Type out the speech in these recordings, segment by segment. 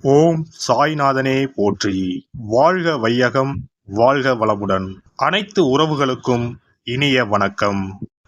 ஓம் சாய்நாதனே போற்றி. வாழ்க வையகம், வாழ்க வளமுடன். அனைத்து உறவுகளுக்கும் இனிய வணக்கம்.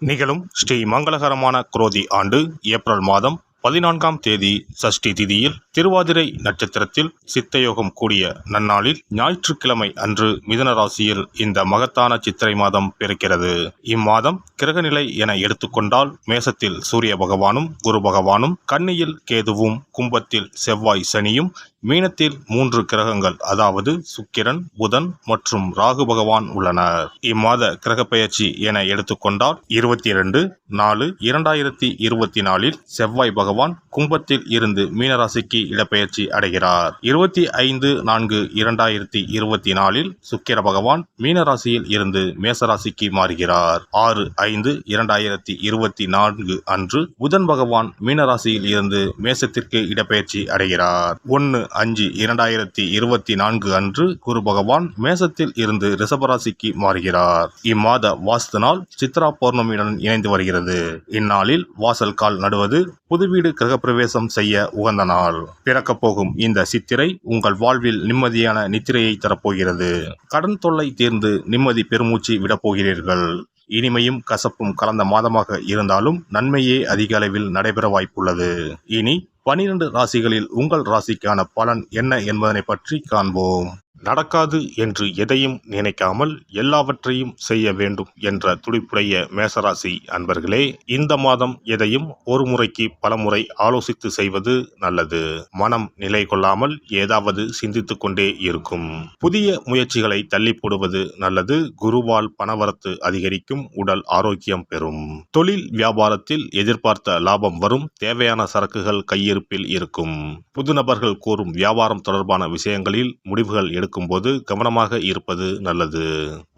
நிகழும் ஸ்ரீ மங்களகரமான குரோதி ஆண்டு ஏப்ரல் மாதம் 14ஆம் தேதி சஷ்டி திதியில் திருவாதிரை நட்சத்திரத்தில் சித்தயோகம் கூடிய நன்னாளில் ஞாயிற்றுக்கிழமை அன்று மிதுன ராசியில் இந்த மகத்தான சித்திரை மாதம் பிறக்கிறது. இம்மாதம் கிரகநிலை என எடுத்துக்கொண்டால் மேசத்தில் சூரிய பகவானும் குரு பகவானும், கன்னியில் கேதுவும், கும்பத்தில் செவ்வாய் சனியும், மீனத்தில் 3 கிரகங்கள் அதாவது சுக்கிரன், புதன் மற்றும் ராகு பகவான் உள்ளனர். இம்மாத கிரக பெயர்ச்சி என எடுத்துக்கொண்டால் 22/4/2024 செவ்வாய் பகவான் கும்பத்தில் இருந்து மீனராசிக்கு இடப்பெயர்ச்சி அடைகிறார். 25/4/2024 சுக்கிர பகவான் மீனராசியில் இருந்து மேசராசிக்கு மாறுகிறார். 6/5/2024 அன்று புதன் பகவான் மீனராசியில் இருந்து மேசத்திற்கு இடப்பெயர்ச்சி அடைகிறார். 1/5/2024 அன்று குரு பகவான் மேசத்தில் இருந்து ரிஷபராசிக்கு மாறுகிறார். இம்மாத வாஸ்து நாள் சித்ரா பௌர்ணமியுடன் இணைந்து வருகிறது. இந்நாளில் வாசல் கால் நடுவது, புது வீடு கிரகப்பிரவேசம் செய்ய உகந்த நாள். பிறக்கப் போகும் இந்த சித்திரை உங்கள் வாழ்வில் நிம்மதியான நித்திரையை தரப்போகிறது. கடன் தொல்லை தீர்ந்து நிம்மதி பெருமூச்சு விடப்போகிறீர்கள். இனிமையும் கசப்பும் கலந்த மாதமாக இருந்தாலும் நன்மையே அதிக அளவில் நடைபெற வாய்ப்புள்ளது. இனி 12 ராசிகளில் உங்கள் ராசிக்கான பலன் என்ன என்பதனை பற்றி காண்போம். நடக்காது என்று எதையும் நினைக்காமல் எல்லாவற்றையும் செய்ய வேண்டும் என்ற துடிப்புடைய மேசராசி அன்பர்களே, இந்த மாதம் எதையும் ஒரு முறைக்கு பல முறை ஆலோசித்து செய்வது நல்லது. மனம் நிலை கொள்ளாமல் ஏதாவது சிந்தித்துக் கொண்டே இருக்கும். புதிய முயற்சிகளை தள்ளி போடுவது நல்லது. குருவால் பணவரத்து அதிகரிக்கும், உடல் ஆரோக்கியம் பெறும். தொழில் வியாபாரத்தில் எதிர்பார்த்த லாபம் வரும். தேவையான சரக்குகள் கையிருப்பில் இருக்கும். புது நபர்கள் கூறும் வியாபாரம் தொடர்பான விஷயங்களில் முடிவுகள் போது கவனமாக இருப்பது நல்லது.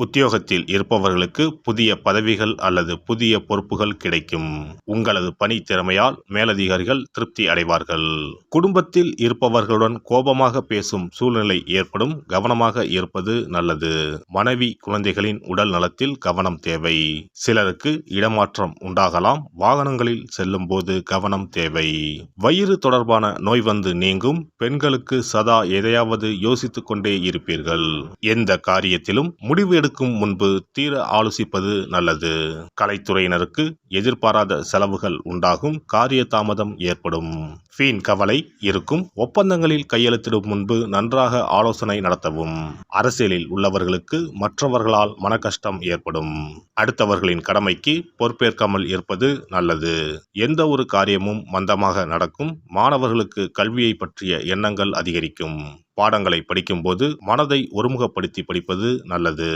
உத்தியோகத்தில் இருப்பவர்களுக்கு புதிய பதவிகள் அல்லது புதிய பொறுப்புகள் கிடைக்கும். உங்களது பணி திறமையால் மேலதிகாரிகள் திருப்தி அடைவார்கள். குடும்பத்தில் இருப்பவர்களுடன் கோபமாக பேசும் சூழ்நிலை ஏற்படும். கவனமாக இருப்பது நல்லது. மனைவி குழந்தைகளின் உடல் நலத்தில் கவனம் தேவை. சிலருக்கு இடமாற்றம் உண்டாகலாம். வாகனங்களில் செல்லும் போது கவனம் தேவை. வயிறு தொடர்பான நோய் வந்து நீங்கும். பெண்களுக்கு சதா எதையாவது யோசித்துக் கொண்டே இருப்பீர்கள். எந்த காரியத்திலும் முடிவு எடுக்கும் முன்பு தீர ஆலோசிப்பது நல்லது. கலைத்துறையினருக்கு எதிர்பாராத செலவுகள் உண்டாகும். காரிய தாமதம் ஏற்படும். வீண் கவலை இருக்கும். ஒப்பந்தங்களில் கையெழுத்திடும் முன்பு நன்றாக ஆலோசனை நடத்தவும். அரசியலில் உள்ளவர்களுக்கு மற்றவர்களால் மன கஷ்டம் ஏற்படும். அடுத்தவர்களின் கடமைக்கு பொறுப்பேற்காமல் இருப்பது நல்லது. எந்த ஒரு காரியமும் மந்தமாக நடக்கும். மாணவர்களுக்கு கல்வியை பற்றிய எண்ணங்கள் அதிகரிக்கும். பாடங்களை படிக்கும் போது மனதை ஒருமுகப்படுத்தி படிப்பது நல்லது.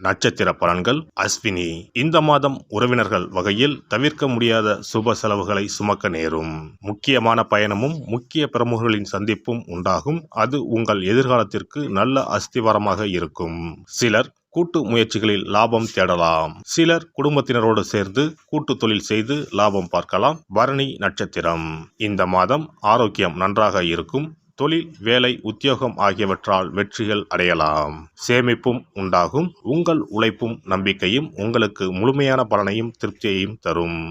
நட்சத்திர பலன்கள். அஸ்வினி. இந்த மாதம் உறவினர்கள் வகையில் தவிர்க்க முடியாத சுப செலவுகளை சுமக்க நேரும். முக்கியமான பயணமும் முக்கிய பிரமுகர்களின் சந்திப்பும் உண்டாகும். அது உங்கள் எதிர்காலத்திற்கு நல்ல அஸ்திவாரமாக இருக்கும். சிலர் கூட்டு முயற்சிகளில் லாபம் தேடலாம். சிலர் குடும்பத்தினரோடு சேர்ந்து கூட்டு தொழில் செய்து லாபம் பார்க்கலாம். பரணி நட்சத்திரம். இந்த மாதம் ஆரோக்கியம் நன்றாக இருக்கும். தொழில், வேலை, உத்தியோகம் ஆகியவற்றால் வெற்றிகள் அடையலாம். சேமிப்பும் உண்டாகும். உங்கள் உழைப்பும் நம்பிக்கையும் உங்களுக்கு முழுமையான பலனையும் திருப்தியையும் தரும்.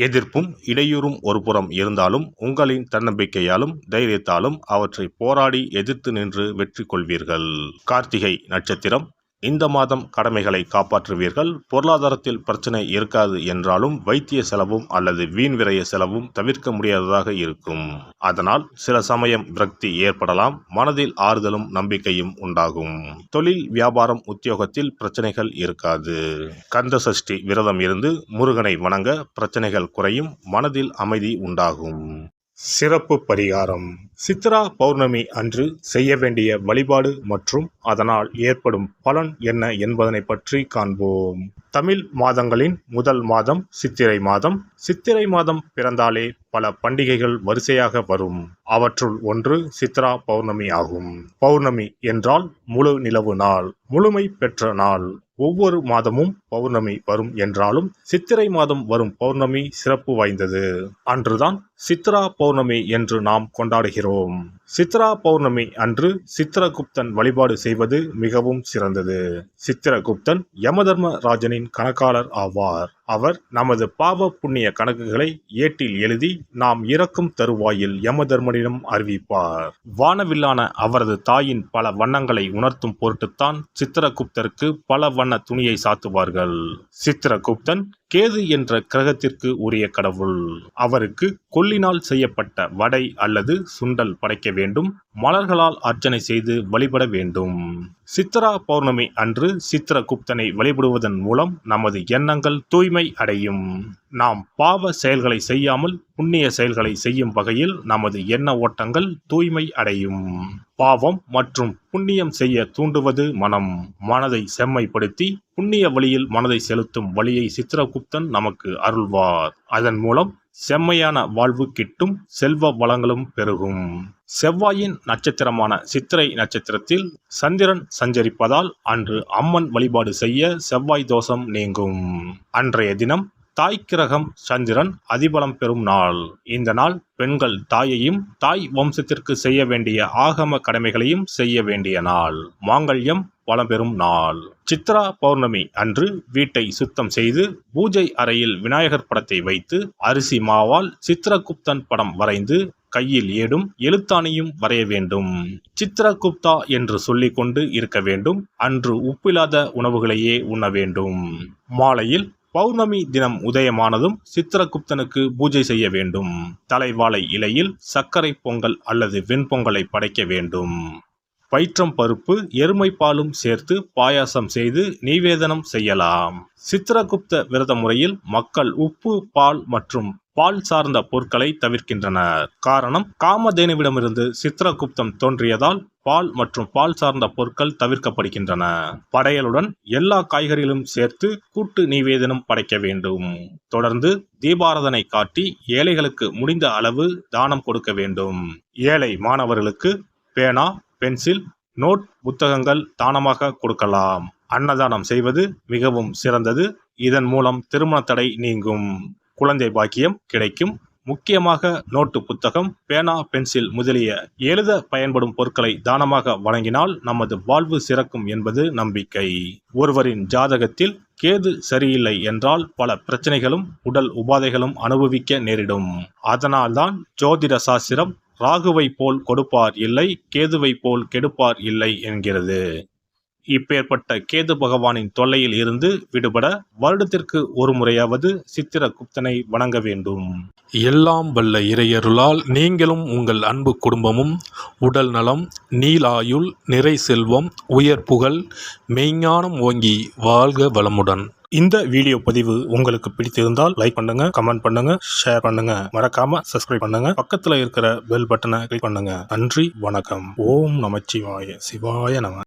எதிர்ப்பும் இடையூறும் ஒருபுறம் இருந்தாலும் உங்களின் தன்னம்பிக்கையாலும் தைரியத்தாலும் அவற்றை போராடி எதிர்த்து நின்று வெற்றி கொள்வீர்கள். கார்த்திகை நட்சத்திரம். இந்த மாதம் கடமைகளை காப்பாற்றுவீர்கள். பொருளாதாரத்தில் பிரச்சனை இருக்காது என்றாலும் வைத்திய செலவும் அல்லது வீண் விரய செலவும் தவிர்க்க முடியாததாக இருக்கும். அதனால் சில சமயம் விரக்தி ஏற்படலாம். மனதில் ஆறுதலும் நம்பிக்கையும் உண்டாகும். தொழில், வியாபாரம், உத்தியோகத்தில் பிரச்சனைகள் இருக்காது. கந்த சஷ்டி விரதம் இருந்து முருகனை வணங்க பிரச்சனைகள் குறையும். மனதில் அமைதி உண்டாகும். சிறப்பு பரிகாரம். சித்ரா பௌர்ணமி அன்று செய்ய வேண்டிய வழிபாடு மற்றும் அதனால் ஏற்படும் பலன் என்ன என்பதனை பற்றி காண்போம். தமிழ் மாதங்களின் முதல் மாதம் சித்திரை மாதம். சித்திரை மாதம் பிறந்தாலே பல பண்டிகைகள் வரிசையாக வரும். அவற்றுள் ஒன்று சித்ரா பௌர்ணமி ஆகும். பௌர்ணமி என்றால் முழு நிலவு நாள், முழுமை பெற்ற நாள். ஒவ்வொரு மாதமும் பௌர்ணமி வரும் என்றாலும் சித்திரை மாதம் வரும் பௌர்ணமி சிறப்பு வாய்ந்தது. அன்றுதான் சித்ரா பௌர்ணமி என்று நாம் கொண்டாடுகிறோம். சித்ரா பௌர்ணமி அன்று சித்திரகுப்தன் வழிபாடு செய்வது மிகவும் சிறந்தது. சித்திரகுப்தன் யமதர்ம ராஜனின் கணக்காளர் ஆவார். அவர் நமது பாவ புண்ணிய கணக்குகளை ஏட்டில் எழுதி நாம் இறக்கும் தருவாயில் யமதர்மனிடம் அறிவிப்பார். வானவில்லான அவரது தாயின் பல வண்ணங்களை உணர்த்தும் பொருட்டுத்தான் சித்திரகுப்தருக்கு பல வண்ண துணியை சாத்துவார்கள். சித்திரகுப்தன் கேது என்ற கிரகத்திற்கு உரிய கடவுள். அவருக்கு கொல்லினால் செய்யப்பட்ட வடை அல்லது சுண்டல் படைக்க வேண்டும். மலர்களால் அர்ச்சனை செய்து வழிபட வேண்டும். சித்ரா பௌர்ணமி அன்று சித்திரகுப்தனை வழிபடுவதன் மூலம் நமது எண்ணங்கள் தூய்மை அடையும். நாம் பாவ செயல்களை செய்யாமல் புண்ணிய செயல்களை செய்யும் வகையில் நமது எண்ண ஓட்டங்கள் தூய்மை அடையும். பாவம் மற்றும் புண்ணியம் செய்ய தூண்டுவது மனம். மனதை செம்மைப்படுத்தி புண்ணிய வழியில் மனதை செலுத்தும் வழியை சித்திரகுப்தன் நமக்கு அருள்வார். அதன் மூலம் செம்மையான வாழ்வு கிட்டும், செல்வ வளங்களும் பெருகும். செவ்வாயின் நட்சத்திரமான சித்திரை நட்சத்திரத்தில் சந்திரன் சஞ்சரிப்பதால் அன்று அம்மன் வழிபாடு செய்ய செவ்வாய் தோஷம் நீங்கும். அன்றைய தினம் தாய் கிரகம் சந்திரன் அதிபலம் பெறும் நாள். இந்த நாள் பெண்கள் தாயையும் தாய் வம்சத்திற்கு செய்ய வேண்டிய ஆகம கடமைகளையும் செய்ய வேண்டிய நாள். மாங்கல்யம் வளம் பெறும் நாள். சித்ரா பௌர்ணமி அன்று வீட்டை சுத்தம் செய்து பூஜை அறையில் விநாயகர் படத்தை வைத்து அரிசி மாவால் சித்திரகுப்தன் படம் வரைந்து கையில் ஏடும் எழுத்தாணியும் வரைய வேண்டும். சித்திரகுப்தா என்று சொல்லிக் கொண்டு இருக்க வேண்டும். அன்று உப்பில்லாத உணவுகளையே உண்ண வேண்டும். மாலையில் பௌர்ணமி தினம் உதயமானதும் சித்திரகுப்தனுக்கு பூஜை செய்ய வேண்டும். தலைவாழை இலையில் சர்க்கரை பொங்கல் அல்லது வெண்பொங்கலை படைக்க வேண்டும். பயிற்றம் பருப்பு எருமை பாலும் சேர்த்து பாயாசம் செய்து நிவேதனம் செய்யலாம். சித்திரகுப்த விரத முறையில் மக்கள் உப்பு, பால் மற்றும் பால் சார்ந்த பொருட்களை தவிர்க்கின்றனர். காரணம், காமதேனுவிடமிருந்து சித்திரகுப்தன் தோன்றியதால் பால் மற்றும் பால் சார்ந்த பொருட்கள் தவிர்க்கப்படுகின்றன. படையலுடன் எல்லா காய்கறிகளும் சேர்த்து கூட்டு நிவேதனம் படைக்க வேண்டும். தொடர்ந்து தீபாராதனை காட்டி ஏழைகளுக்கு முடிந்த அளவு தானம் கொடுக்க வேண்டும். ஏழை மாணவர்களுக்கு பேனா, பென்சில், நோட், புத்தகங்கள் தானமாக கொடுக்கலாம். அன்னதானம் செய்வது மிகவும் சிறந்தது. இதன் மூலம் திருமண தடை நீங்கும், குழந்தை பாக்கியம் கிடைக்கும். முக்கியமாக நோட்டு புத்தகம், பேனா, பென்சில் முதலிய எழுத பயன்படும் பொருட்களை தானமாக வழங்கினால் நமது வாழ்வு சிறக்கும் என்பது நம்பிக்கை. ஒருவரின் ஜாதகத்தில் கேது சரியில்லை என்றால் பல பிரச்சனைகளும் உடல் உபாதைகளும் அனுபவிக்க நேரிடும். அதனால்தான் ஜோதிட சாஸ்திரம் ராகுவை போல் கொடுப்பார் இல்லை, கேதுவை போல் கெடுப்பார் இல்லை என்கிறது. இப்பேற்பட்ட கேது பகவானின் தொல்லையில் இருந்து விடுபட வருடத்திற்கு ஒரு முறையாவது சித்திரகுப்தனை வணங்க வேண்டும். எல்லாம் வல்ல இறையருளால் நீங்களும் உங்கள் அன்பு குடும்பமும் உடல் நலம், நீலாயுள், நிறை செல்வம், உயர் புகழ், மெய்ஞானம் ஓங்கி வாழ்க வளமுடன். இந்த வீடியோ பதிவு உங்களுக்கு பிடித்திருந்தால் லைக் பண்ணுங்க, கமெண்ட் பண்ணுங்க, ஷேர் பண்ணுங்க. மறக்காம சப்ஸ்கிரைப் பண்ணுங்க. பக்கத்துல இருக்கிற பெல் பட்டனை கிளிக் பண்ணுங்க. நன்றி, வணக்கம். ஓம் நமச்சிவாய. சிவாய நம.